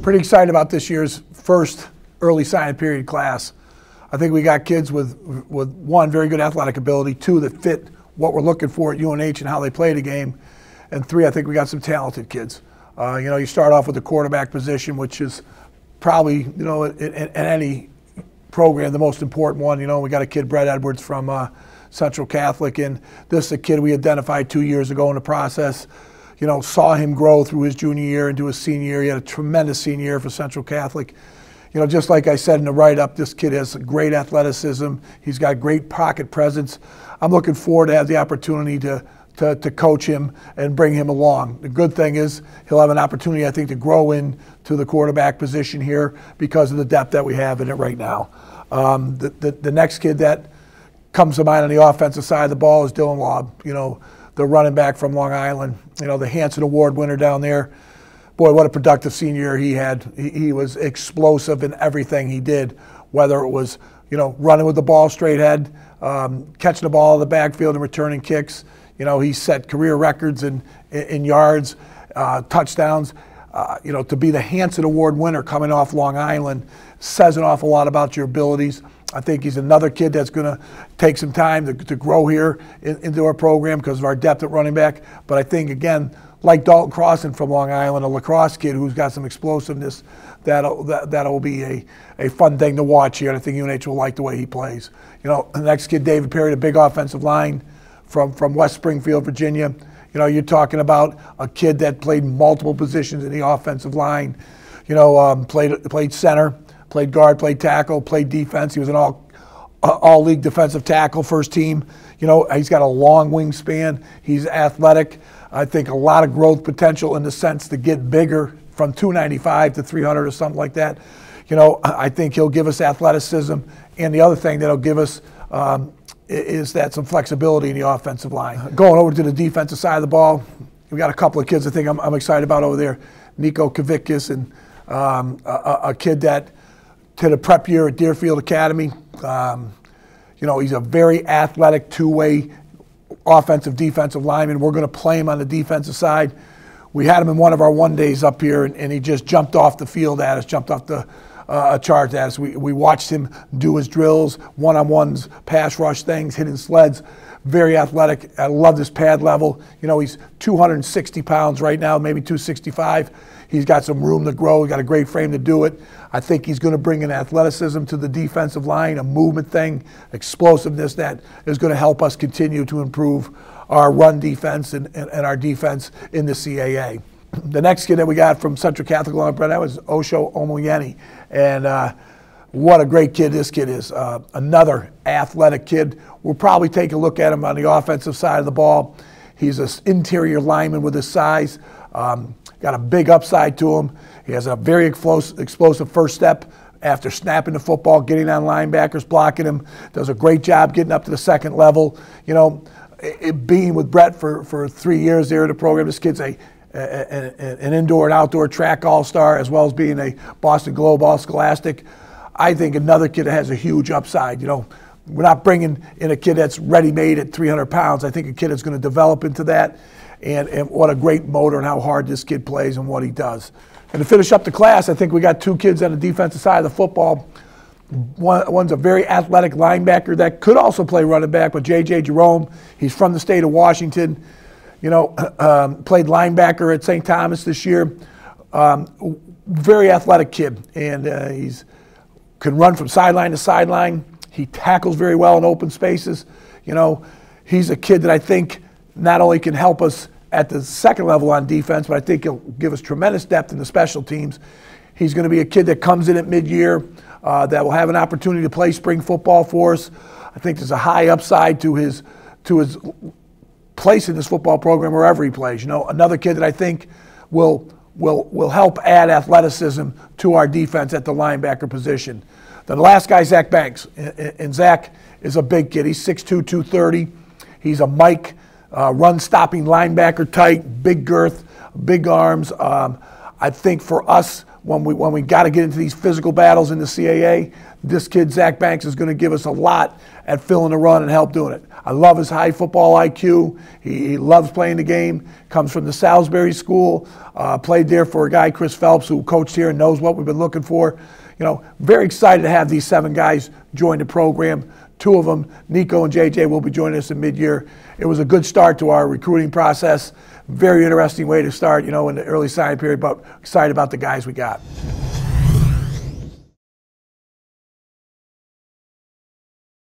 Pretty excited about this year's first early signing period class. I think we got kids with one, very good athletic ability, two, that fit what we're looking for at UNH and how they play the game, and three, I think we got some talented kids. You start off with the quarterback position, which is probably, in any program, the most important one. We got a kid, Brett Edwards, from Central Catholic, and this is a kid we identified 2 years ago in the process. Saw him grow through his junior year into his senior year. He had a tremendous senior year for Central Catholic. Just like I said in the write-up, this kid has great athleticism. He's got great pocket presence. I'm looking forward to have the opportunity to coach him and bring him along. The good thing is he'll have an opportunity, I think, to grow into the quarterback position here because of the depth that we have in it right now. The next kid that comes to mind on the offensive side of the ball is Dylan Laub, the running back from Long Island, the Hanson Award winner down there. Boy, what a productive senior year he had. He was explosive in everything he did, whether it was, running with the ball straight head, catching the ball in the backfield and returning kicks. He set career records in yards, touchdowns. To be the Hanson Award winner coming off Long Island says an awful lot about your abilities. I think he's another kid that's going to take some time to grow here into our program because of our depth at running back. But I think, again, like Dalton Crossan from Long Island, a lacrosse kid who's got some explosiveness, that'll be a fun thing to watch here, and I think UNH will like the way he plays. The next kid, David Perry, the big offensive line from West Springfield, Virginia. You're talking about a kid that played multiple positions in the offensive line. Played center, played guard, played tackle, played defense. He was an all-league defensive tackle, first team. He's got a long wingspan. He's athletic. I think a lot of growth potential in the sense to get bigger from 295 to 300 or something like that. I think he'll give us athleticism. And the other thing that'll give us is that some flexibility in the offensive line. Going over to the defensive side of the ball, we got a couple of kids I think I'm excited about over there. Nico Kavickas and a kid that did a prep year at Deerfield Academy. He's a very athletic two-way offensive defensive lineman. We're going to play him on the defensive side. We had him in one of our one days up here, and he just jumped off the field at us, jumped off the charge at us. We watched him do his drills, one-on-ones, pass rush things, hitting sleds. Very athletic. I love this pad level. He's 260 pounds right now, maybe 265. He's got some room to grow. He's got a great frame to do it. I think he's going to bring an athleticism to the defensive line, a movement thing, explosiveness that is going to help us continue to improve our run defense and our defense in the CAA. The next kid that we got from Central Catholic along Brett, that was Osho Omoyeni. And what a great kid this kid is. Another athletic kid. We'll probably take a look at him on the offensive side of the ball. He's an interior lineman with his size. Got a big upside to him. He has a very explosive first step after snapping the football, getting on linebackers, blocking him. Does a great job getting up to the second level. Being with Brett for 3 years there in the program, this kid's an indoor and outdoor track all-star, as well as being a Boston Globe All-Scholastic. I think another kid that has a huge upside. We're not bringing in a kid that's ready-made at 300 pounds. I think a kid that's going to develop into that. And what a great motor and how hard this kid plays and what he does. And to finish up the class, I think we got two kids on the defensive side of the football. One's a very athletic linebacker that could also play running back, but J.J. Jerome, he's from the state of Washington. Played linebacker at St. Thomas this year. Very athletic kid, and he's can run from sideline to sideline. He tackles very well in open spaces. He's a kid that I think not only can help us at the second level on defense, but I think he'll give us tremendous depth in the special teams. He's going to be a kid that comes in at mid-year, that will have an opportunity to play spring football for us. I think there's a high upside to his place in this football program wherever he plays. Another kid that I think will help add athleticism to our defense at the linebacker position. Then the last guy, Zach Banks, and Zach is a big kid. He's 6'2", 230. He's a Mike run-stopping linebacker type, big girth, big arms. I think for us, when we got to get into these physical battles in the CAA, this kid, Zach Banks, is going to give us a lot at filling the run and help doing it. I love his high football IQ. He loves playing the game. Comes from the Salisbury School. Played there for a guy, Chris Phelps, who coached here and knows what we've been looking for. You know, very excited to have these 7 guys join the program. 2 of them, Nico and JJ, will be joining us in mid-year. It was a good start to our recruiting process. Very interesting way to start, you know, in the early signing period, but excited about the guys we got.